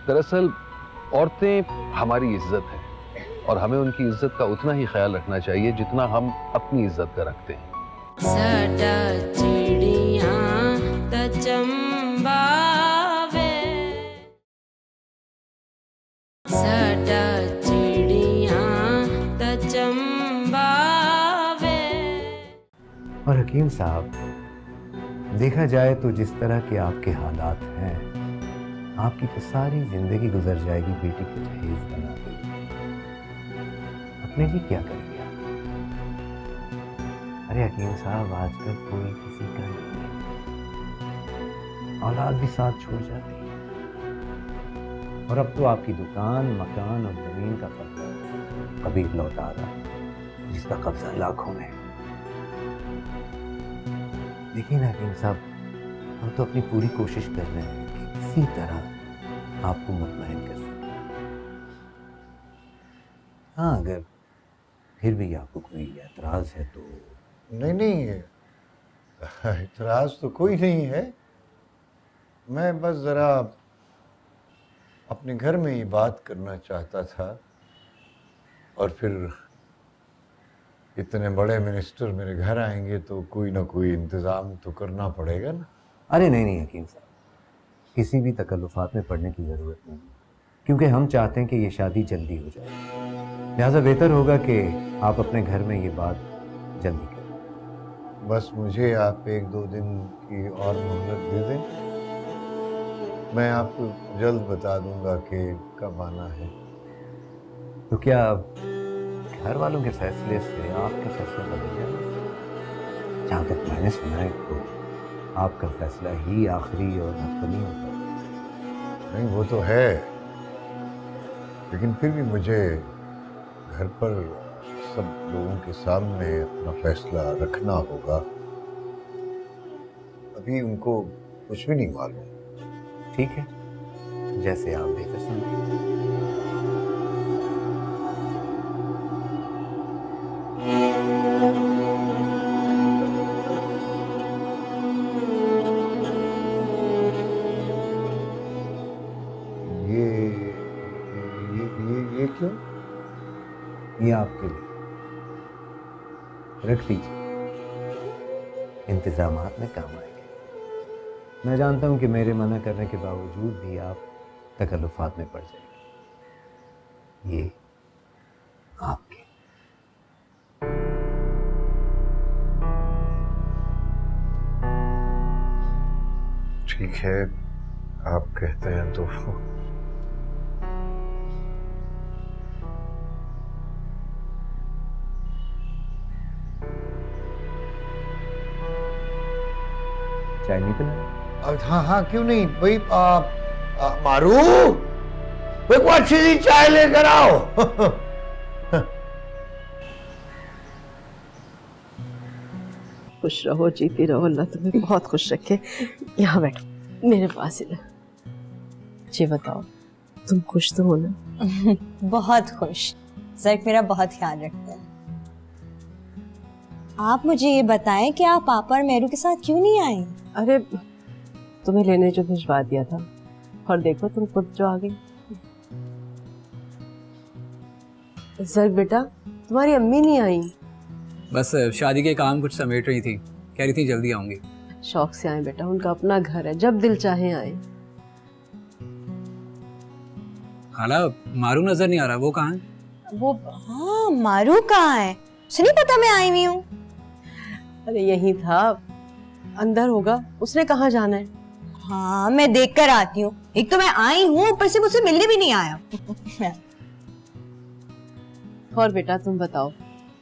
दरअसल औरतें हमारी इज्जत है और हमें उनकी इज्जत का उतना ही ख्याल रखना चाहिए जितना हम अपनी इज्जत का रखते हैं। साडा चिड़ियां ता चंबावे, साडा चिड़ियां ता चंबावे। और हकीम साहब, देखा जाए तो जिस तरह के आपके हालात हैं, आपकी तो सारी जिंदगी गुजर जाएगी बेटी को जहेज बनाते हुए। अपने लिए क्या करेंगे आप? अरे हकीम साहब, आजकल कोई किसी का नहीं है, औलाद भी साथ छोड़ जाती है। और अब तो आपकी दुकान, मकान और जमीन का कब्जा कबीर लौटा रहा है, जिसका कब्जा लाखों में है। देखिए ना हकीम साहब, हम तो अपनी पूरी कोशिश कर रहे हैं कि किसी तरह आपको मुतमईन कर सकें। हाँ, अगर फिर भी आपको कोई एतराज है तो। नहीं नहीं, इतराज तो कोई नहीं है। मैं बस ज़रा अपने घर में ही बात करना चाहता था, और फिर इतने बड़े मिनिस्टर मेरे घर आएंगे तो कोई ना कोई इंतज़ाम तो करना पड़ेगा ना। अरे नहीं नहीं हकीम साहब, किसी भी तकल्लुफ़ात में पड़ने की ज़रूरत नहीं, क्योंकि हम चाहते हैं कि ये शादी जल्दी हो जाए। लिहाजा बेहतर होगा कि आप अपने घर में ये बात जल्दी करें। बस मुझे आप 1-2 दिन की और मोहलत दे दें, मैं आपको जल्द बता दूंगा कि कब आना है। तो क्या घर वालों के फैसले से आपका फैसला बदल गया? जहाँ तक मैंने सुना है तो आपका फैसला ही आखिरी और हतमी होता है। नहीं, वो तो है, लेकिन फिर भी मुझे घर पर सब लोगों के सामने अपना फैसला रखना होगा। अभी उनको कुछ भी नहीं मालूम। ठीक है, जैसे आप बेहतर समझें। ये क्यों? ये आपके लिए, रख लीजिए, इंतजामात में काम आएंगे। मैं जानता हूं कि मेरे मना करने के बावजूद भी आप तकल्लुफ़ात में पड़ जाएंगे। ये आपके। ठीक है, आप कहते हैं तो। चाय नहीं पिला? हाँ हाँ, क्यों नहीं भाई। मारू भाई, को अच्छी सी चाय लेकर आओ। खुश रहो, जीती रहो, अल्लाह तुम्हें बहुत खुश रखे। यहाँ बैठो मेरे पास इधर। जी बताओ, तुम खुश तो हो ना? बहुत खुश। जर्क मेरा बहुत ख्याल रखते हैं। आप मुझे ये बताएं कि आप पापा और मेरू के साथ क्यों नहीं आए? अरे तुम्हें लेने जो भिजवा दिया था, और देखो तुम खुद जो आ गई। जर्क बेटा, तुम्हारी अम्मी नहीं आई? बस शादी के काम कुछ समेट रही थी, कह रही थी जल्दी आऊंगी। शौक से आए बेटा, उनका अपना घर है, जब दिल चाहे आए। खाला, मारू नजर नहीं आ रहा, वो कहाँ है? वो हाँ, मारू कहाँ है? उसे नहीं पता मैं आई हुई हूँ। अरे यही था, अंदर होगा, उसने कहाँ जाना है? हाँ, मैं देख कर आती हूँ। एक तो मैं आई हूँ, ऊपर से मुझसे मिलने भी नहीं आया। और बेटा तुम बताओ,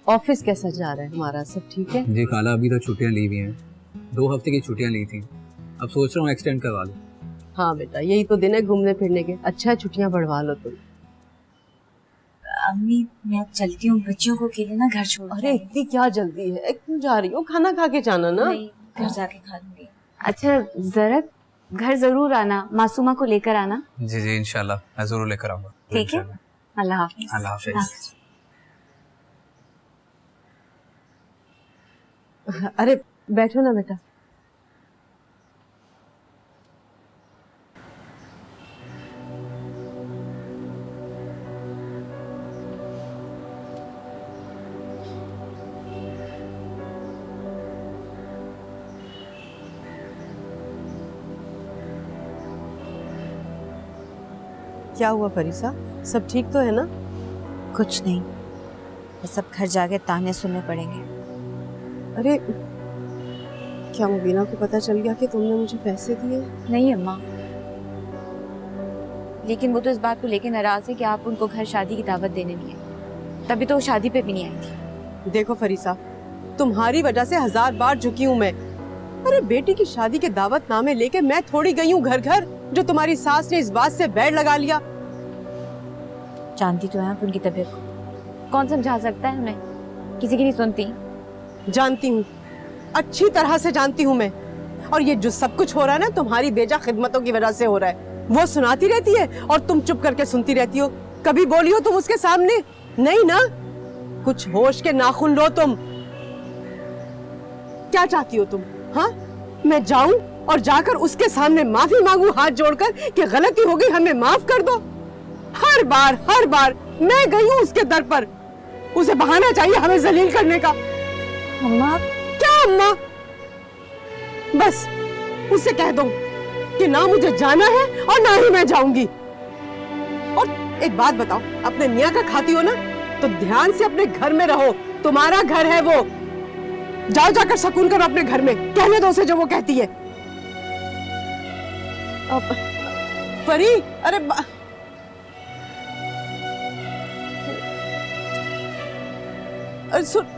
ऑफिस कैसा जा रहा है हमारा? सब ठीक है? जी खाला, अभी तो छुट्टियां ली हुई हैं, 2 हफ्ते की छुट्टियां ली थी, अब सोच रहा हूँ एक्सटेंड करवा लूँ। हाँ बेटा, यही तो दिन है घूमने फिरने के, अच्छा है छुट्टियां बढ़वा लो तुम। अम्मी मैं अब चलती हूँ, बच्चों को अकेले ना घर छोड़। अरे इतनी क्या जल्दी है, क्यों जा रही हो? खाना खा के जाना ना। नहीं, घर जाके खा लूंगी। अच्छा जरक, घर जरूर आना, मासूमा को लेकर आना। जी जी इंशाल्लाह, मैं जरूर लेकर आऊंगा। ठीक है, अल्लाह हाफिज। अल्लाह हाफिज। अरे बैठो ना बेटा। क्या हुआ फरीसा, सब ठीक तो है ना? कुछ नहीं, ये सब घर जाके ताने सुनने पड़ेंगे। अरे क्या मुबीना को पता चल गया कि तुमने मुझे पैसे दिए? नहीं अम्मा, लेकिन वो तो इस बात को लेकर नाराज है कि आप उनको घर शादी की दावत देने नहीं है, तभी तो वो शादी पे भी नहीं आई थी। देखो फरीसा, तुम्हारी वजह से 1000 बार झुकी हूँ मैं। अरे बेटी की शादी के दावतनामे लेके मैं थोड़ी गई हूँ घर घर, जो तुम्हारी सास ने इस बात से बैर लगा लिया। जानती तो है आप उनकी तबीयत को, कौन समझा सकता है उन्हें, किसी की नहीं सुनती। जानती हूँ, अच्छी तरह से जानती हूँ मैं। और ये जो सब कुछ हो रहा है ना, तुम्हारी बेजा खिदमतों की वजह से हो रहा है। वो सुनाती रहती है और तुम चुप करके सुनती रहती हो। कभी बोली हो तुम उसके सामने? नहीं ना। कुछ होश के नाखून लो तुम। क्या चाहती हो तुम? हाँ, मैं जाऊं और जाकर उसके सामने माफी मांगू हाथ जोड़कर कि गलती हो गई, हमें माफ कर दो? हर बार मैं गई हूं उसके दर पर। उसे बहाना चाहिए हमें जलील करने का। अम्मा, क्या अम्मा? बस उससे कह दो कि ना मुझे जाना है और ना ही मैं जाऊंगी। और एक बात बताओ, अपने मियाँ का खाती हो ना, तो ध्यान से अपने घर में रहो। तुम्हारा घर है वो। जाओ जाकर सुकून करो अपने घर में। कहने दो उसे जो वो कहती है। अब परी, अरे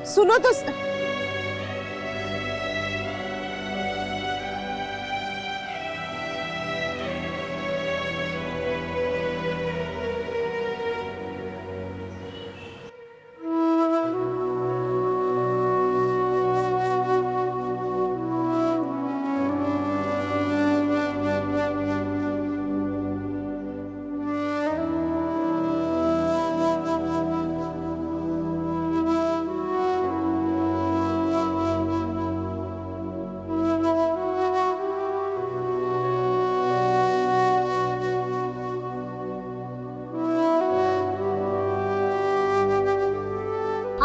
सुनो तो।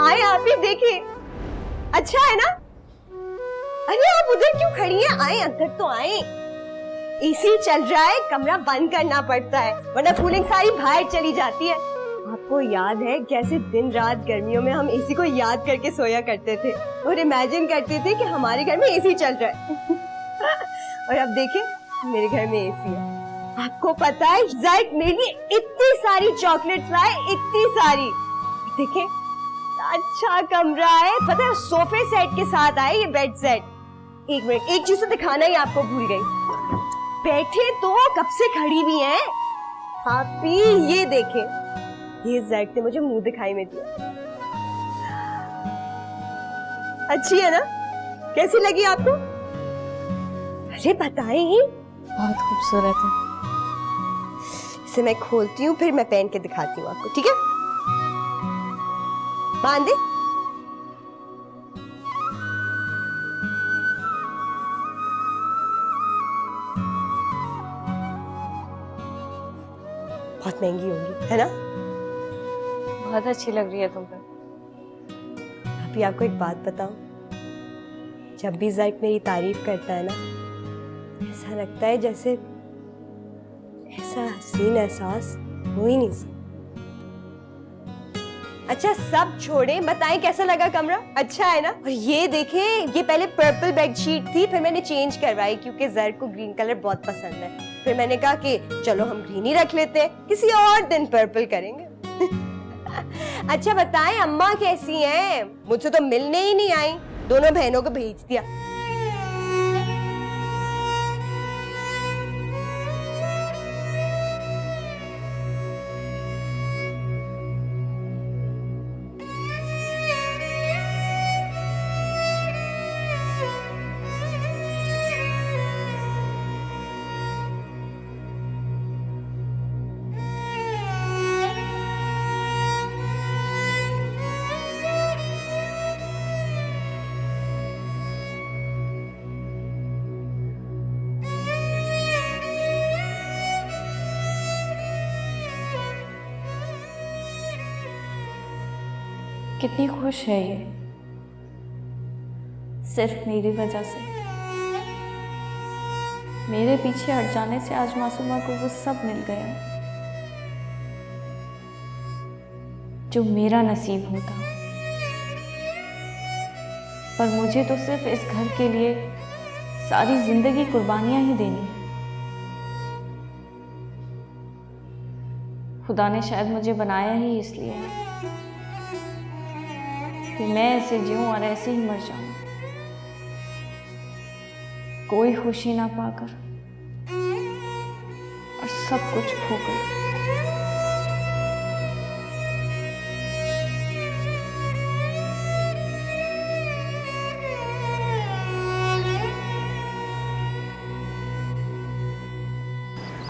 आए आप ही देखिए, अच्छा है ना? अरे आप उधर क्यों खड़ी हैं? आए अंदर तो आए। एसी चल रहा है, कमरा बंद करना पड़ता है, वरना कूलिंग सारी बाहर चली जाती है। आपको याद है कैसे दिन रात गर्मियों में हम एसी को याद करके सोया करते थे और इमेजिन करते थे कि हमारे घर में एसी चल रहा है। और अब देखिए मेरे घर में एसी है। आपको पता है ज़ायद मेरे लिए इतनी सारी चॉकलेट्स लाए, इतनी सारी। देखिए अच्छा कमरा है, पता है सोफे सेट के साथ आए ये बेड सेट। एक मिनट, एक चीज तो दिखाना ही आपको भूल गई। बैठे तो कब से खड़ी भी हैं। भाभी ये देखें, ये ज़ायद ने मुझे मुंह दिखाई में दिया। अच्छी है ना? कैसी लगी आपको? अरे बताएं ही। बहुत खूबसूरत है। इसे मैं खोलती हूँ, फिर मैं पहन के दिखाती हूँ आपको, ठीक है? बांध दे। बहुत महंगी होंगी, है ना? बहुत अच्छी लग रही है तुम पर। अभी आपको एक बात बताऊं, जब भी ज़ायद मेरी तारीफ करता है ना, ऐसा लगता है जैसे ऐसा हसीन एहसास हो ही नहीं सकता। अच्छा सब छोड़े, बताएं कैसा लगा कमरा? अच्छा है ना? और ये देखें, ये पहले पर्पल बेडशीट थी, फिर मैंने चेंज करवाई क्योंकि ज़ायद को ग्रीन कलर बहुत पसंद है। फिर मैंने कहा कि चलो हम ग्रीन ही रख लेते हैं, किसी और दिन पर्पल करेंगे। अच्छा बताएं अम्मा कैसी हैं? मुझसे तो मिलने ही नहीं आई, दोनों बहनों को भेज दिया। कितनी खुश है ये, सिर्फ मेरी वजह से। मेरे पीछे हट जाने से आज मासूमा को वो सब मिल गया। जो मेरा नसीब होता। पर मुझे तो सिर्फ इस घर के लिए सारी जिंदगी कुर्बानियां ही देनी है। खुदा ने शायद मुझे बनाया ही इसलिए है कि मैं ऐसे जीऊं और ऐसे ही मर जाऊं, कोई खुशी ना पाकर और सब कुछ खोकर।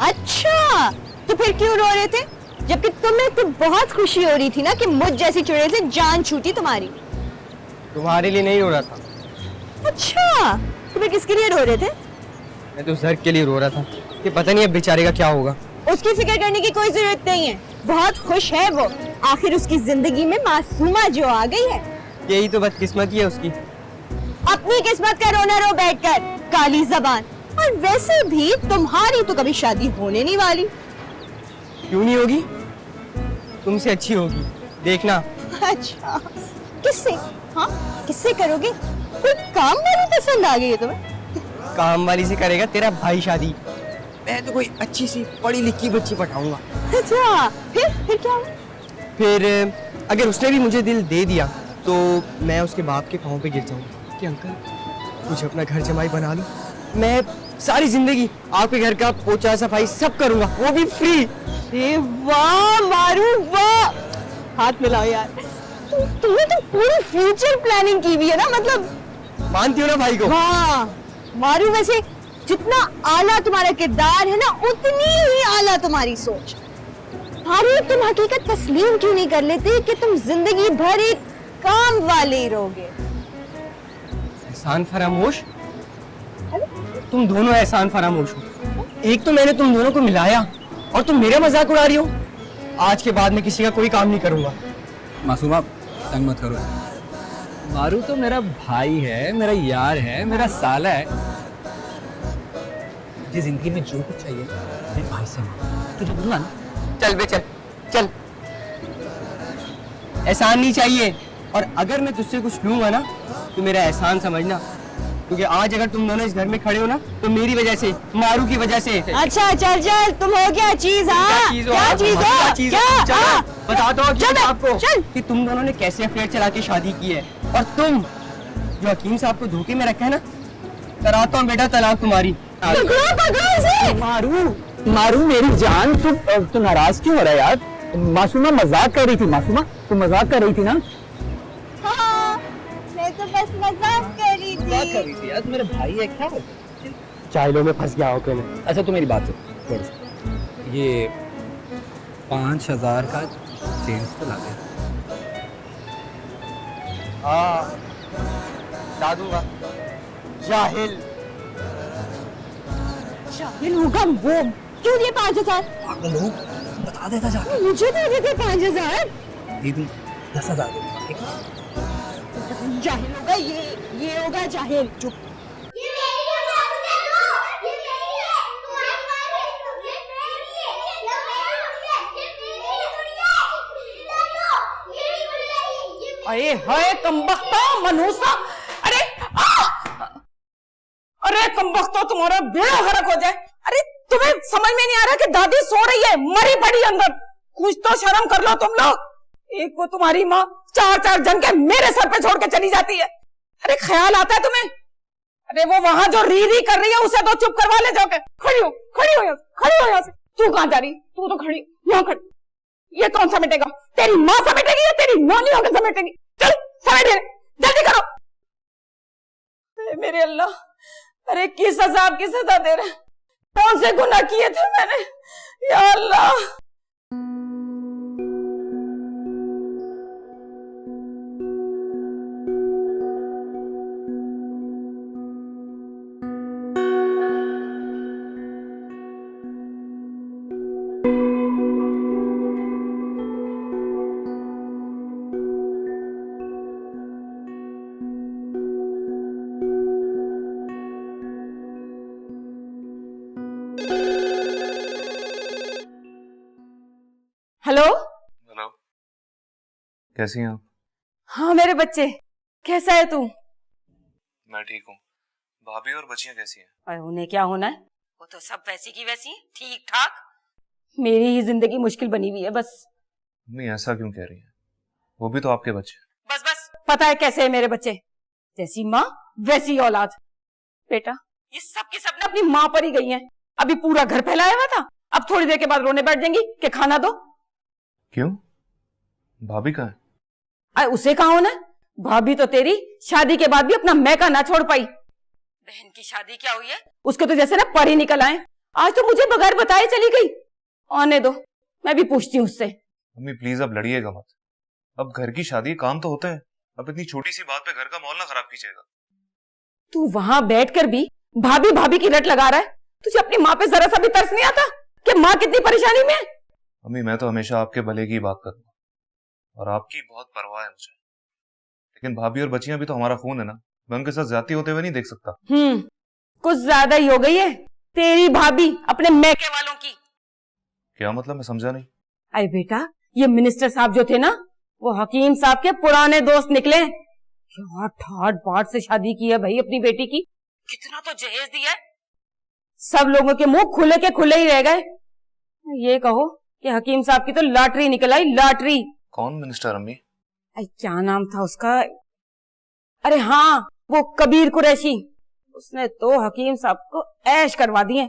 अच्छा, तो फिर क्यों रो रहे थे जबकि तुम्हें तो बहुत खुशी हो रही थी ना कि मुझ जैसी चुड़ैल से जान छूटी तुम्हारी। तुम्हारे लिए नहीं रो रहा था, अच्छा, तुम्हें किसके लिए रो रहे थे? मैं तो जर्क के लिए रो रहा था कि पता नहीं अब बेचारे का क्या होगा। उसकी फिक्र करने की कोई जरूरत नहीं है, बहुत खुश है वो। आखिर उसकी जिंदगी में मासूमा जो आ गई है। यही तो बदकिस्मती है उसकी। अपनी किस्मत का रोना रो बैठकर, काली जबान। और वैसे भी तुम्हारी तो कभी शादी होने नहीं वाली। क्यों नहीं होगी? तुमसे अच्छी होगी, देखना। अच्छा, किससे? हाँ, किससे करोगे? कोई काम वाली पसंद आ गई है तुम्हें? काम वाली से करेगा तेरा भाई शादी। मैं तो कोई अच्छी सी पढ़ी लिखी बच्ची पटाऊंगा। अच्छा, फिर क्या हुआ? फिर अगर उसने भी मुझे दिल दे दिया तो मैं उसके बाप के पाँव पे गिर जाऊंगा कि अंकल कुछ अपना घर जमाई बना लो। मैं सारी जिंदगी आपके घर का पोछा सफाई सब करूंगा, वो भी फ्री। वाह मारू वाह, हाथ मिलाओ यार। तुमने तो पूरी फ्यूचर प्लानिंग की हुई है ना, मतलब मानती हो ना भाई को? हाँ मारू, वैसे जितना आला तुम्हारा किरदार है ना उतनी ही आला तुम्हारी सोच। मारू, तुम हकीकत तस्लीम क्यों नहीं कर लेते कि तुम जिंदगी भर एक काम वाले ही रहोगे? एहसान फरामोश? तुम दोनों एहसान फरामोश हो। एक तो मैंने तुम दोनों को मिलाया और तुम मेरा मजाक उड़ा रही हो। आज के बाद मैं किसी का कोई काम नहीं करूंगा। मासूमा तंग मत करो। मारू तो मेरा भाई है, मेरा यार है, मेरा साला है। मुझे जिंदगी में जो कुछ चाहिए मेरे भाई से मांग। तुझे बोलना ना। चल बे चल चल, एहसान नहीं चाहिए। और अगर मैं तुझसे कुछ लूंगा ना तो मेरा एहसान समझना, क्योंकि आज अगर तुम दोनों इस घर में खड़े हो ना तो मेरी वजह से, मारू की वजह से। अच्छा चल चल, तुम हो क्या चीज? हाँ, क्या चीज हो? क्या? बताता हूँ चल आपको चल। कि तुम दोनों ने कैसे अफेयर चला के शादी की है। और तुम जो हकीम साहब को धोखे में रखा है ना, कराता हूँ बेटा तलाक तुम्हारी। पकड़ो इसे। मारू मेरी जान, तू नाराज क्यों हो रहा है यार? मासूमा मजाक कर रही थी। मासूमा तू मजाक कर रही थी ना? हाँ, मैं तो बस मजाक कर रही थी। यार मेरा भाई है क्या? चाइलों में फंस गया हो के मैं। अच्छा तू मेरी बात सुन थोड़ी सी। ये 5000 का चेंज तो ला दे। हाँ ला दूंगा। जाहिल जाहिल होगा वो। क्यों दिए 5000? पागल हो, बता देता जाके। मुझे दे देते 5000। दे दूं 10,000 दूंगा, ठीक है? जाहिल होगा ये होगा जाहिल। चुप। अरे हाय कमबख्ता मनूसा, अरे अरे कमबख्ता, तुम्हारा बेड़ा गर्क हो जाए। अरे तुम्हें समझ में नहीं आ रहा कि दादी सो रही है, मरी पड़ी अंदर। कुछ तो शर्म कर लो तुम लोग। एक वो तुम्हारी माँ 4-4 जन के मेरे सर पे छोड़ के चली जाती है। अरे ख्याल आता है तुम्हें? अरे वो वहां जो री कर रही है उसे तो चुप करवा ले जाओगे। खड़ी हो यहाँ से। तू कहाँ जा रही? तू तो खड़ी यहाँ खड़ी। ये कौन समेटेगा? तेरी माँ समेटेगी या तेरी नानी होकर समेटेगी? चल समेटे, जल्दी करो। मेरे अल्लाह, अरे किस अजाब की सजा दे रहे? कौन से गुनाह किए थे मैंने या अल्लाह? कैसी हैं आप? हाँ मेरे बच्चे, कैसा है तू? मैं ठीक हूँ। भाभी और बच्चियां कैसी हैं? और उन्हें क्या होना है, वो तो सब वैसी की वैसी, ठीक ठाक। मेरी ही जिंदगी मुश्किल बनी हुई है बस। मम्मी ऐसा क्यों कह रही हैं? वो भी तो आपके बच्चे। बस बस, पता है कैसे है मेरे बच्चे, जैसी माँ वैसी औलाद। बेटा ये सब की सब अपनी माँ पर ही गई हैं। अभी पूरा घर फैलाया हुआ था, अब थोड़ी देर के बाद रोने बैठ जाएंगी कि खाना दो। क्यों? भाभी कहाँ है? अरे उसे कहा होना, भाभी तो तेरी शादी के बाद भी अपना मैका ना छोड़ पाई। बहन की शादी क्या हुई है, उसके तो जैसे ना पर ही निकल आए। आज तो मुझे बगैर बताए चली गई। आने दो, मैं भी पूछती हूँ उससे। मम्मी प्लीज अब लड़िएगा मत। अब घर की शादी काम तो होता है, अब इतनी छोटी सी बात पे घर का माहौल ना खराब कीजिएगा। तू वहां बैठकर भी भाभी भाभी की रट लगा रहा है। तुझे अपनी माँ पे जरा सा भी तरस नहीं आता कि माँ कितनी परेशानी में है? मम्मी मैं तो हमेशा आपके भले की बात करूंगा और आपकी बहुत परवाह है मुझे, लेकिन भाभी और बच्चियां भी तो हमारा खून है ना, मैं उनके साथ ज्यादती होते हुए नहीं देख सकता। कुछ ज्यादा ही हो गई है तेरी भाभी अपने मैके वालों की। क्या मतलब, मैं समझा नहीं। अरे बेटा, ये मिनिस्टर साहब जो थे ना, वो हकीम साहब के पुराने दोस्त निकले। क्या ठाट बाट से शादी की है भाई अपनी बेटी की, कितना तो जहेज दिया है। सब लोगों के मुंह खुले के खुले ही रह गए। ये कहो कि हकीम साहब की तो लॉटरी निकल आई, लॉटरी। कौन मिनिस्टर अम्मी? क्या नाम था उसका? अरे हाँ, वो कबीर कुरैशी। उसने तो हकीम साहब को ऐश करवा दिए।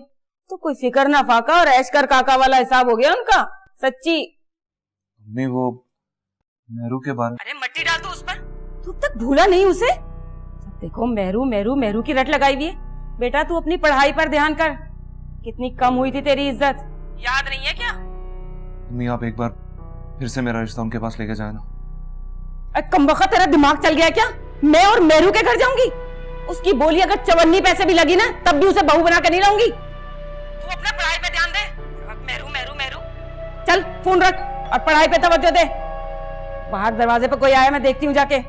तो कोई फिक्र ना फाका और ऐश कर काका वाला हिसाब हो गया उनका, सच्ची। अम्मी वो मेहरू के बारे में। अरे मट्टी डाल दो उस पर, तू अब तक भूला नहीं उसे? देखो मेहरू मेहरू मेहरू की रट लगाई हुई है। बेटा तू अपनी पढ़ाई पर ध्यान कर, कितनी कम हुई थी तेरी इज्जत, याद नहीं है क्या? अम्मी आप एक बार फिर से मेरा रिश्ता उनके पास लेके जाए ना। कमबख्त तेरा दिमाग चल गया क्या? मैं और मेहरू के घर जाऊंगी? उसकी बोली अगर 54 पैसे भी लगी ना, तब भी उसे बहू बना कर नहीं लाऊंगी। तू अपने पढ़ाई पे ध्यान दे। मेहरू मेहरू मेहरू, चल फोन रख और पढ़ाई पे तवज्जो दे। बाहर दरवाजे पे कोई आया, मैं देखती हूँ जाके।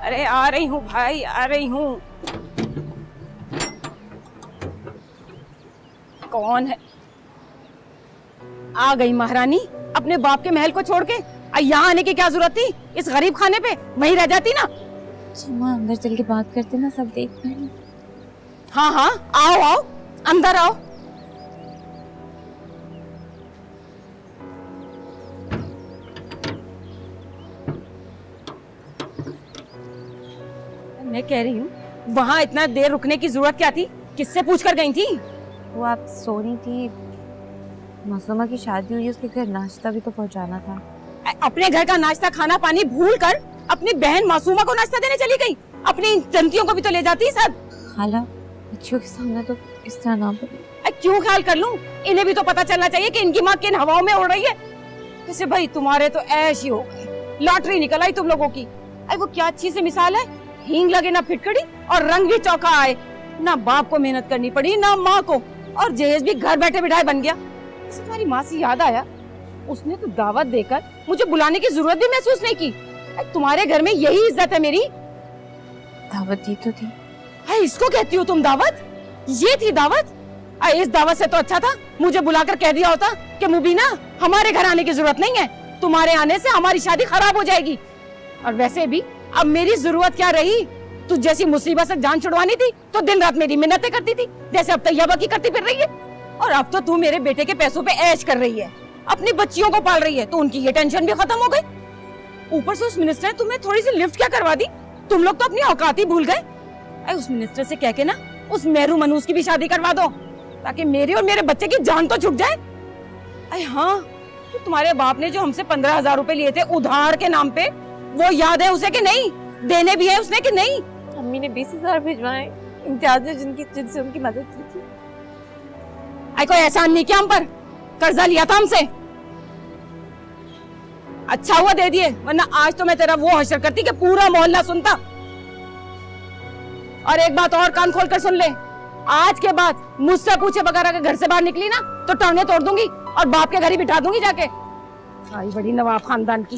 अरे आ रही हूँ भाई, आ रही हूँ। कौन है? आ गई महारानी अपने बाप के महल को छोड़ के। यहाँ आने की क्या जरूरत थी? इस गरीब खाने पे वहीं रह जाती ना। माँ अंदर चल के बात करते ना, सब देख पाए। हाँ हाँ आओ आओ, अंदर आओ। मैं कह रही हूँ वहाँ इतना देर रुकने की जरूरत क्या थी? किससे पूछ कर गई थी? वो आप सो रही थी, मासूमा की शादी हुई, उसके घर नाश्ता भी तो पहुँचाना था। अपने घर का नाश्ता खाना पानी भूल कर अपनी बहन मासूमा को नाश्ता देने चली गई। अपनी जंतियों को भी तो ले जाती साथ। खाला बच्चियों के सामने तो इस तरह ना बोलो। क्यों ख्याल कर लूं? इन्हें भी तो पता चलना चाहिए कि इनकी माँ किन हवाओं में उड़ रही है। वैसे भाई तुम्हारे तो ऐश ही हो गए, लॉटरी निकल आई तुम लोगों की। अरे वो क्या अच्छी सी मिसाल है, हींग लगे ना फिटकड़ी और रंग भी चौका आए। ना बाप को मेहनत करनी पड़ी ना माँ को, और जहेज भी घर बैठे बिठाए बन गया। इससे तुम्हारी माँ से याद आया, उसने तो दावत देकर मुझे बुलाने की जरूरत भी महसूस नहीं की। तुम्हारे घर में यही इज्जत है मेरी। दावत दी तो थी। इसको कहती हो तुम दावत? ये थी दावत? इस दावत से तो अच्छा था मुझे बुलाकर कह दिया होता कि मुबीना हमारे घर आने की जरूरत नहीं है, तुम्हारे आने से हमारी शादी खराब हो जाएगी। और वैसे भी अब मेरी जरूरत क्या रही? तू जैसी मुसीबत से जान छुड़वानी थी तो दिन रात मेरी मिन्नतें करती थी, जैसे अब तैयबा की करती फिर रही है। और अब तो तू मेरे बेटे के पैसों पे ऐश कर रही है, अपनी बच्चियों को पाल रही है, तो उनकी ये टेंशन भी खत्म हो गई। ऊपर से उस मिनिस्टर ने तुम्हें थोड़ी सी लिफ्ट क्या करवा दी? तुम लोग तो अपनी औकात ही भूल गए। उस मिनिस्टर से कह के ना उस मेहरू मनूस की भी शादी करवा दो, ताकि मेरे और मेरे बच्चे की जान तो छुट जाए। अरे हाँ, तो तुम्हारे बाप ने जो हमसे 15,000 रुपए लिए थे उधार के नाम पे, वो याद है उसे कि नहीं? देने भी है उसने कि नहीं? अम्मी ने 20,000 भिजवाए इम्तियाज ने, जिनसे उनकी मदद की थी। कोई एहसान नहीं किया हम पर, कर्जा लिया था हमसे। अच्छा हुआ दे दिए, वरना आज तो मैं तेरा वो हशर करती कि पूरा मोहल्ला सुनता। और एक बात और कान खोल कर सुन ले, आज के बाद मुझसे पूछे बगैर अगर घर से बाहर निकली ना तो टांगे तोड़ दूंगी और बाप के घर ही बिठा दूंगी जाके। आई बड़ी नवाब खानदान की।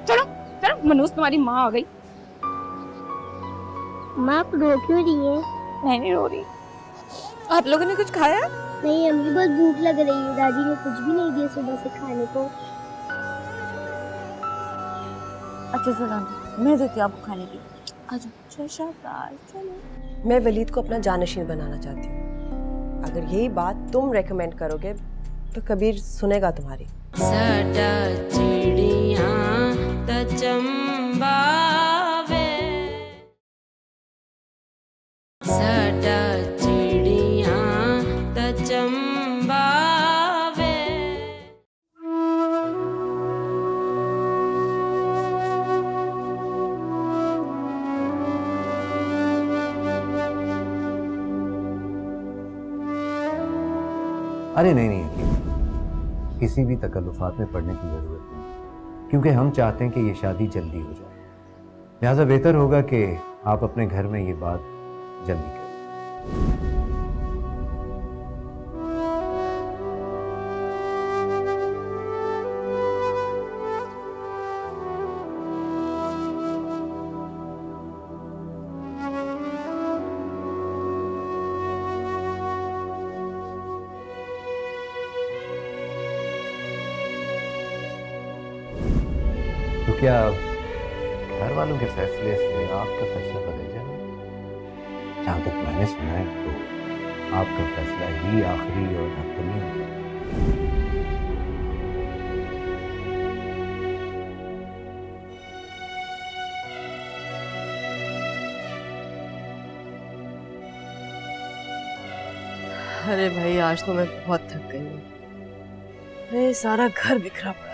चलो चलो, मनूस तुम्हारी माँ आ गई। माँ आप रो क्यों रही है? मैं नहीं रो रही। आप लोगों ने कुछ खाया? नहीं, हमें बहुत भूख लग रही है। दादी ने कुछ भी नहीं दिया सुबह से खाने को। अच्छा चलो मैं देती हूँ आपको खाने की। अच्छा शाबाश चलो। मैं वलीद को अपना जानशीन बनाना चाहती हूँ। अगर यही बात तुम रेकमेंड करोगे तो कबीर सुनेगा तुम्हारी। साडा चिड़ियाँ ता चंबावे, साडा चिड़ियाँ ता चंबावे। अरे नहीं नहीं यकीन, किसी भी तकल्लुफ़ात में पड़ने की ज़रूरत नहीं, क्योंकि हम चाहते हैं कि ये शादी जल्दी हो जाए। लिहाजा बेहतर होगा कि आप अपने घर में ये बात जल्दी करें। तो क्या घर वालों के फैसले से आपका फैसला बदल जाएगा? जहाँ तक मैंने सुना है तो आपका फैसला ही आखिरी और हतमी होगा। अरे भाई आज तो मैं बहुत थक गई हूँ। अरे सारा घर बिखरा पड़ा था।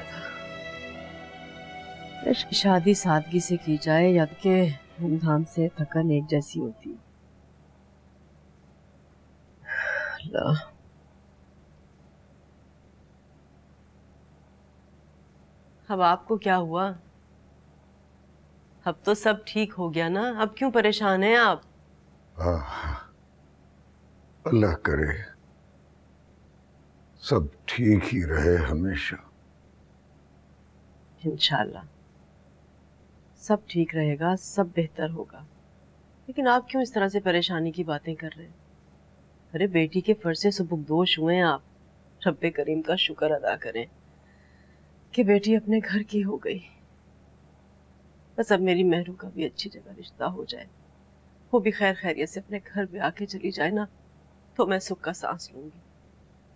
शादी सादगी से की जाए या कि धूमधाम से, थकन एक जैसी होती है। अब आपको क्या हुआ? अब तो सब ठीक हो गया ना, अब क्यों परेशान हैं आप? अल्लाह करे सब ठीक ही रहे हमेशा। इंशाल्लाह सब ठीक रहेगा, सब बेहतर होगा। लेकिन आप क्यों इस तरह से परेशानी की बातें कर रहे हैं? अरे बेटी के फर्ज से सुबुकदोश हुए हैं आप। रब्बे करीम का शुक्र अदा करें कि बेटी अपने घर की हो गई। बस अब मेरी महरू का भी अच्छी जगह रिश्ता हो जाए, वो भी खैर खैरियत से अपने घर पे आके चली जाए ना, तो मैं सुख का सांस लूंगी।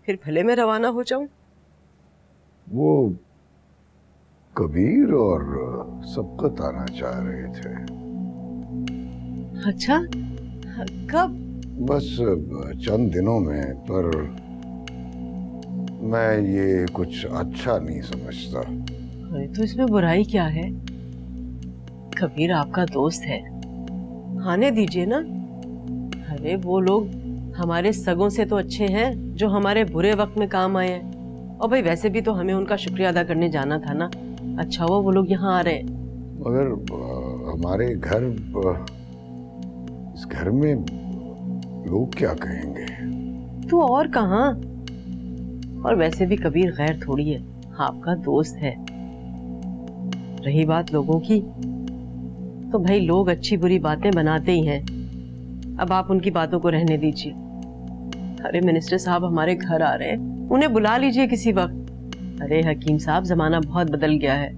फिर भले मैं रवाना हो जाऊं। वो कबीर और सबकत आना चाह रहे थे। अच्छा कब? बस चंद दिनों में, पर मैं ये कुछ अच्छा नहीं समझता। अरे तो इसमें बुराई क्या है? कबीर आपका दोस्त है, आने दीजिए ना। अरे वो लोग हमारे सगों से तो अच्छे हैं जो हमारे बुरे वक्त में काम आए हैं। और भाई वैसे भी तो हमें उनका शुक्रिया अदा करने जाना था ना। अच्छा हुआ वो लोग यहाँ आ रहे हैं। मगर हमारे घर, इस घर में लोग क्या कहेंगे? तो और कहाँ? और वैसे भी कबीर गैर थोड़ी है, आपका दोस्त है। रही बात लोगों की, तो भाई लोग अच्छी बुरी बातें बनाते ही हैं। अब आप उनकी बातों को रहने दीजिए। अरे मिनिस्टर साहब हमारे घर आ रहे हैं, उन्हें बुला लीजिए किसी वक्त। अरे हकीम साहब जमाना बहुत बदल गया है,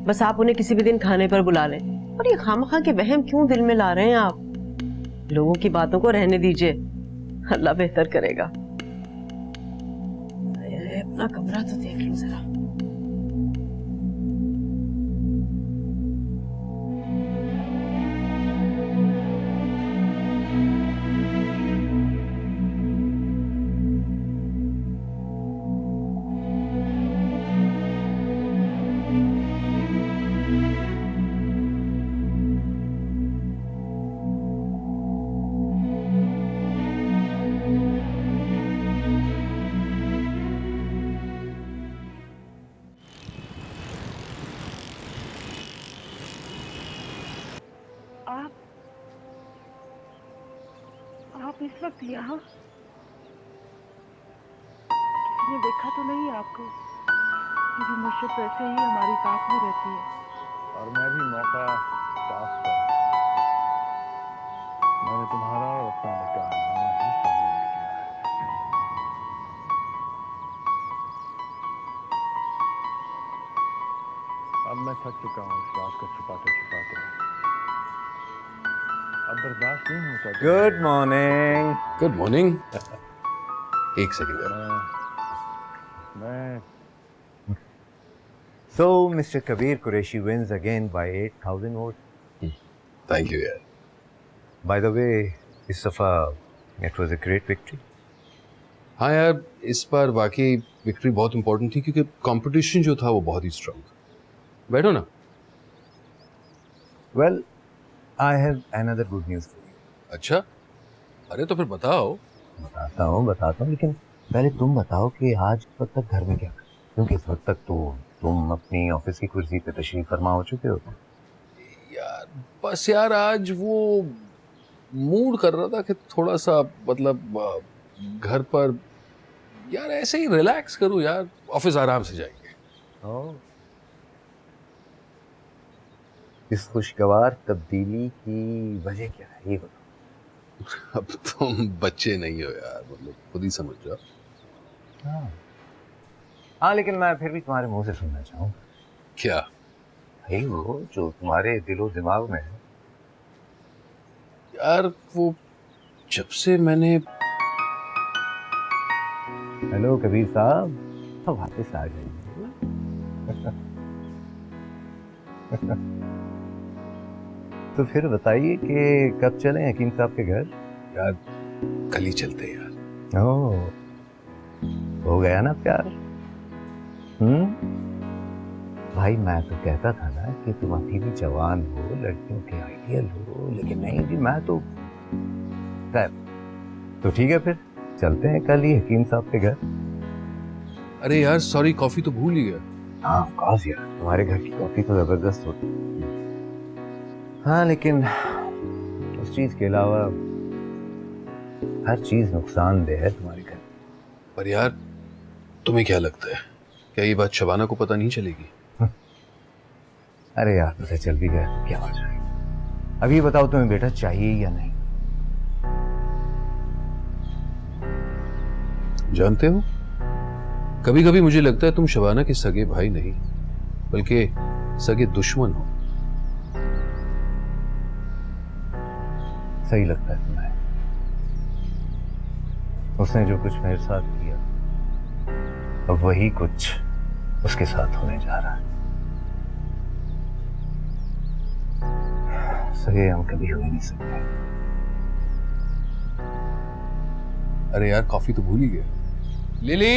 बस आप उन्हें किसी भी दिन खाने पर बुला लें। और ये खामखा के वहम क्यों दिल में ला रहे हैं आप? लोगों की बातों को रहने दीजिए, अल्लाह बेहतर करेगा। अपना कमरा तो देख लो जरा। आप इस वक्त यहाँ? किसी ने देखा तो नहीं आपको? क्योंकि मुझसे वैसे ही हमारी साथ में रहती है। और मैं भी मौका साफ कर। मैंने तुम्हारा और अपना निकाह ही शामिल किया है। अब मैं थक चुका हूँ इस बात को छुपाते छुपाते। अब बर्दाश्त नहीं होता। Good morning. Good morning. एक सेकंड। मैं So, Mr. Kabir Qureshi wins again by 8,000 votes. Thank you, यार. By the way, इस दफा it was a great victory. हाँ यार, इस बार वाकई विक्ट्री बहुत इंपॉर्टेंट थी क्योंकि कंपटीशन जो था वो बहुत ही स्ट्रांग था. बैठो ना. Well, I have another good news for you. अच्छा? अरे तो फिर बताओ. बताता हूँ, लेकिन पहले तुम बताओ कि आज वक्त तक घर में क्या कर, क्योंकि इस वक्त तक तो तुम अपनी ऑफिस की कुर्सी पे तशरीफ फरमा हो चुके हो. यार बस यार आज वो मूड कर रहा था कि थोड़ा सा मतलब घर पर यार ऐसे ही रिलैक्स करूं यार. ऑफिस आराम से जाएंगे. इस खुशगवार तब्दीली की वजह क्या है ये बताओ. अब तुम बच्चे नहीं हो यार, मतलब खुद ही समझ जाओ. हाँ, लेकिन मैं फिर भी तुम्हारे मुंह से सुनना चाहूँगा. क्या? भाई वो जो तुम्हारे दिलो दिमाग में है. यार वो जब से मैंने. हेलो कबीर साहब, अब वापस आ जाइए. तो फिर बताइए कि कब चलें हकीम साहब के घर. यार कल ही चलते हैं यार. ओह, हो गया ना प्यार. भाई मैं तो कहता था ना कि तुम अभी भी जवान हो, लड़कियों के आइडियल हो, लेकिन नहीं जी, मैं तो ठीक है, फिर चलते हैं कल ही हकीम साहब के घर. अरे यार सॉरी, कॉफी तो भूल ही गया. हाँ ऑफ कोर्स यार, तुम्हारे घर की कॉफी तो जबरदस्त होती है. हाँ लेकिन उस चीज के अलावा हर चीज नुकसानदेह है तुम्हारे घर. पर यार तुम्हें क्या लगता है, क्या ये बात शबाना को पता नहीं चलेगी? अरे यार पता चल भी गया क्या हो जाएगा. अभी बताओ तुम्हें बेटा चाहिए या नहीं. जानते हो, कभी कभी मुझे लगता है तुम शबाना के सगे भाई नहीं बल्कि सगे दुश्मन हो. सही लगता है तुम्हें. उसने जो कुछ मेरे साथ किया, अब वही कुछ उसके साथ होने जा रहा है. सगे हम कभी हो ही नहीं सकते. अरे यार कॉफी तो भूल ही गया. लिली,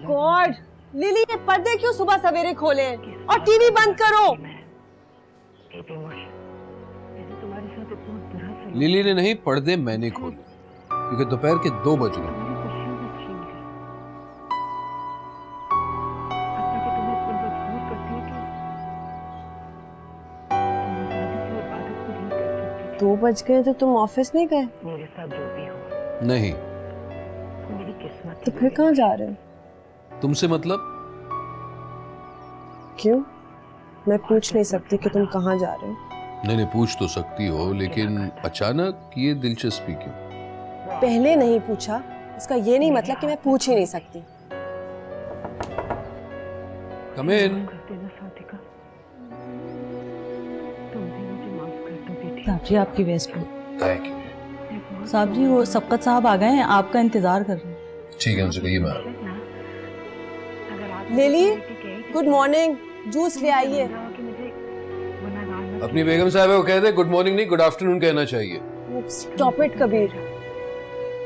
गॉड, लिली ने पर्दे क्यों सुबह सवेरे खोले और टीवी बंद करो. लिली ने नहीं, पर्दे मैंने खोले क्योंकि दोपहर के 2 बज गए. दो बज गए तो तुम ऑफिस नहीं गए? मेरे साथ जो भी हो. नहीं. मेरी किस्मत. तो फिर कहाँ जा रहे हो? तुमसे मतलब? क्यों? मैं पूछ नहीं सकती कि तुम कहाँ जा रहे हो? नहीं, पूछ तो सकती हो, लेकिन अचानक ये दिलचस्पी क्यों? पहले नहीं पूछा इसका ये नहीं मतलब कि मैं पूछ ही नहीं सकती. कम इन. साहब जी आपकी वेस्ट में. Thank you. साहब जी वो सबकत साहब आ गए हैं, आपका इंतजार कर रहे हैं. ठीक है, उनसे कहिए मैं. Lily, good morning. जूस ले आइए. अपनी बेगम साहब को कह दे गुड मॉर्निंग नहीं गुड आफ्टरनून कहना चाहिए. स्टॉप इट कबीर,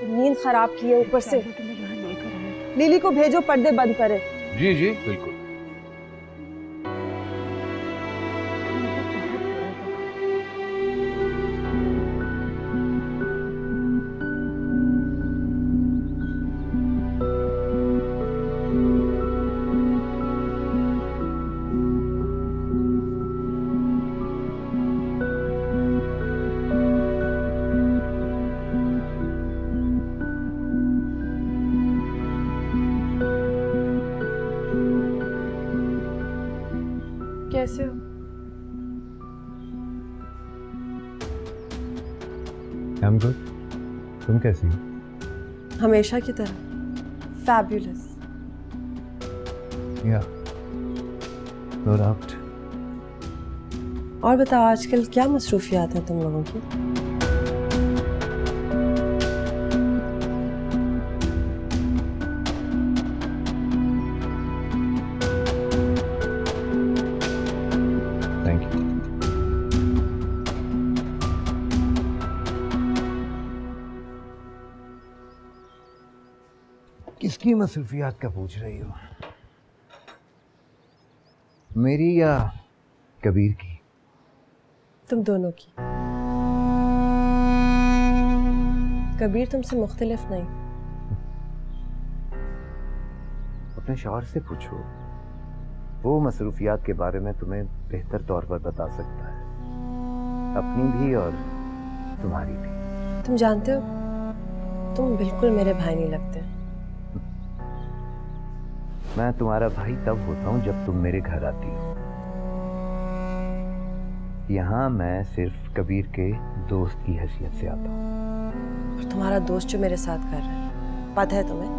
नींद खराब की है ऊपर से. लिली को भेजो पर्दे बंद करे. जी जी बिल्कुल. कैसे हो? I'm good. तुम कैसी हो? हमेशा की तरह फैब्युलस। Yeah. No doubt. और बताओ आजकल क्या मसरूफियात हैं तुम लोगों की? Thank you. किसकी मसरूफियात का पूछ रही हो? मेरी या कबीर की? तुम दोनों की। कबीर तुमसे मुख्तलिफ नहीं। अपने शौहर से पूछो, वो मसरूफियात के बारे में तुम्हें बेहतर तौर पर बता सकता है, अपनी भी और तुम्हारी भी। तुम जानते हो तुम बिल्कुल मेरे भाई नहीं लगते। मैं तुम्हारा भाई तब होता हूँ जब तुम मेरे घर आती हो। यहाँ मैं सिर्फ कबीर के दोस्त की हैसियत से आता हूँ। और तुम्हारा दोस्त जो मेरे साथ कर रहा है, पता है तुम्हें?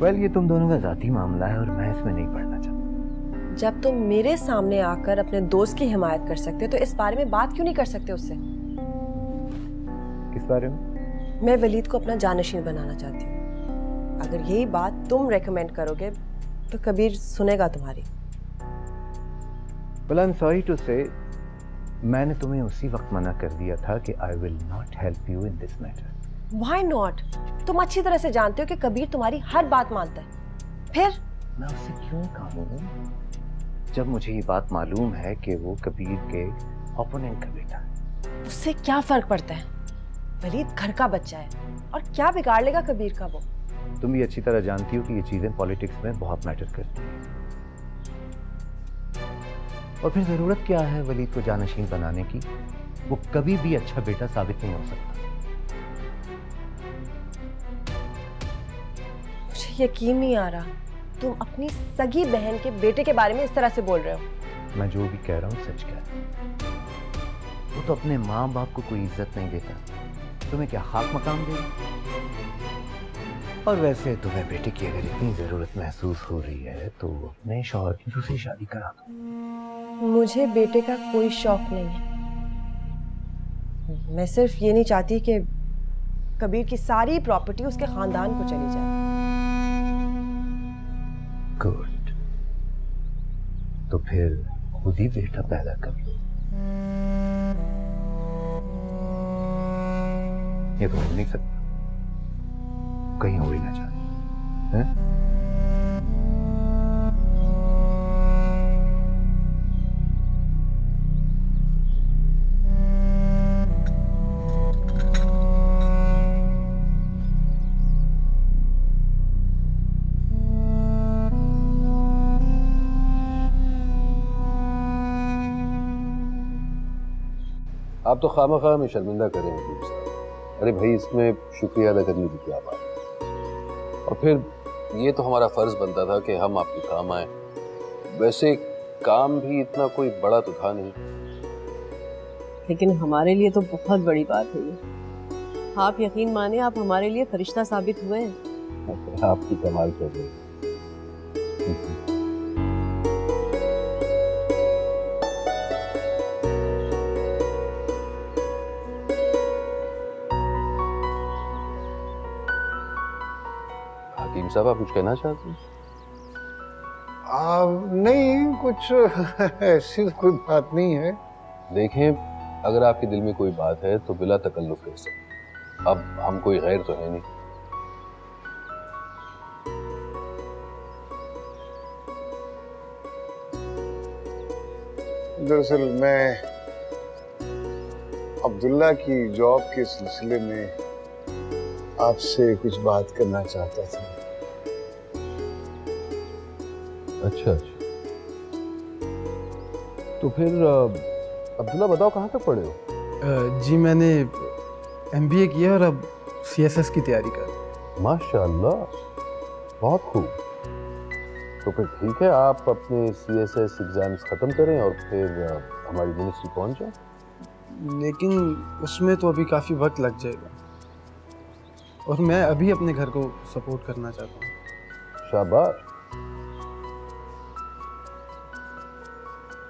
वेल, ये तुम दोनों का जाती मामला है और मैं इसमें नहीं पढ़ना चाहता। जब तुम मेरे सामने आकर अपने दोस्त की हिमायत कर सकते हो तो इस बारे में बात क्यों नहीं कर सकते उससे? किस बारे में? मैं वलीद को अपना जानशीन बनाना चाहती हूँ। अगर यही बात तुम रेकमेंड करोगे तो कबीर सुनेगा तुम्हारी। Well, I'm sorry to say, मैंने तुम्हें उसी वक्त मना कर दिया था कि I will not help you in this matter. Why not? तुम अच्छी तरह से जानते हो कि कबीर तुम्हारी हर बात मानता है। फिर मैं उससे क्यों कहूँ जब मुझे ये बात मालूम है कि वो कबीर के ओपोनेंट का बेटा है। उससे क्या फर्क पड़ता है? वलीद घर का बच्चा है और क्या बिगाड़ लेगा कबीर का वो? तुम भी अच्छी तरह जानती हो कि ये चीजें पॉलिटिक्स में बहुत मैटर करती हैं। और फिर जरूरत क्या है वलीद को जानशीन बनाने की? वो कभी भी अच्छा बेटा साबित नहीं हो सकता। मुझे यकीन नहीं आ रहा तुम अपनी सगी बहन के बेटे के बारे में इस तरह से बोल रहे हो। मैं जो भी कह रहा हूँ सच कह रहा हूँ। वो तो अपने माँ बाप को कोई इज्जत नहीं देता, तुम्हें क्या खाक मकाम देगा? और वैसे तुम्हें बेटे की अगर इतनी जरूरत महसूस हो रही है तो अपने शौहर की दूसरी शादी करा दो। मुझे बेटे का कोई शौक नहीं है। मैं सिर्फ ये नहीं चाहती कि कबीर की सारी प्रॉपर्टी उसके खानदान को चली जाए। गुड, तो फिर खुद ही बेटा पैदा कर लो। ये तो हो नहीं सकता, कहीं हो ही ना जाए। हैं? आप तो खामखा में शर्मिंदा करेंगे हकीम साहब। अरे भाई, इसमें शुक्रिया अदा करने की क्या बात है? और फिर ये तो हमारा फर्ज बनता था कि हम आपके काम आए। वैसे काम भी इतना कोई बड़ा तो था नहीं, लेकिन हमारे लिए तो बहुत बड़ी बात है ये। आप यकीन माने, आप हमारे लिए फरिश्ता साबित हुए हैं। आपकी कमाल कर रही है। हकीम साहब, आप कुछ कहना चाहते हैं? नहीं, कुछ ऐसी कोई बात नहीं है। देखें, अगर आपके दिल में कोई बात है तो बिला तकल्लुफ कह सकते। अब हम कोई गैर तो है नहीं। दरअसल मैं अब्दुल्ला की जॉब के सिलसिले में आपसे कुछ बात करना चाहता था। अच्छा अच्छा, तो फिर अब्दुल्ला बताओ, कहाँ तक पढ़े हो? जी मैंने MBA किया और अब CSS की तैयारी कर। माशाअल्लाह, बहुत खूब। तो फिर ठीक है, आप अपने CSS एग्जाम्स खत्म करें और फिर हमारी मिनिस्ट्री पहुंच जाए। लेकिन उसमें तो अभी काफ़ी वक्त लग जाएगा, और मैं अभी अपने घर को सपोर्ट करना चाहता हूँ। शाबाश।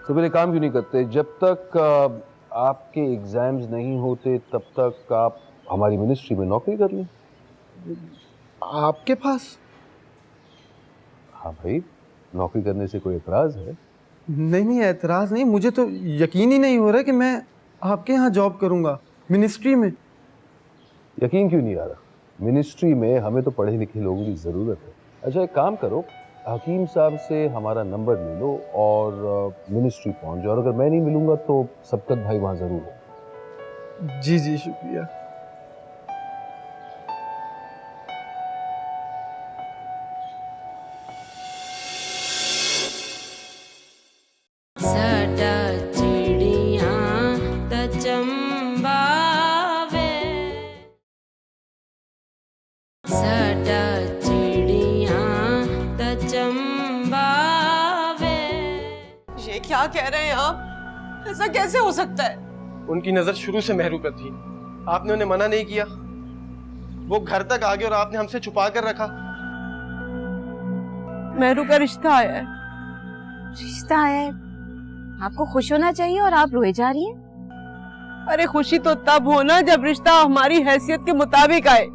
तो फिर एक काम क्यों नहीं करते, जब तक आपके एग्जाम्स नहीं होते तब तक आप हमारी मिनिस्ट्री में नौकरी कर लें। आपके पास? हाँ भाई, नौकरी करने से कोई एतराज है? नहीं, एतराज नहीं, मुझे तो यकीन ही नहीं हो रहा कि मैं आपके यहाँ जॉब करूँगा मिनिस्ट्री में। यकीन क्यों नहीं आ रहा? मिनिस्ट्री में हमें तो पढ़े लिखे लोगों की ज़रूरत है। अच्छा, एक काम करो, हकीम साहब से हमारा नंबर ले लो और मिनिस्ट्री पहुंच जाओ, और अगर मैं नहीं मिलूंगा तो सबकत भाई वहां जरूर हो। जी जी, शुक्रिया। साडा चिड़ियां ता चंबावे, साडा चिड़ियां ता चंबावे। ये क्या कह रहे हैं आप? ऐसा कैसे हो सकता है? उनकी नज़र शुरू से मेहरू पर थी, आपने उन्हें मना नहीं किया, वो घर तक आ गए और आपने हमसे छुपा कर रखा। मेहरू का रिश्ता आया है। रिश्ता आया है? आपको खुश होना चाहिए और आप रोए जा रही हैं। अरे खुशी तो तब होना जब रिश्ता हमारी हैसियत के मुताबिक आए।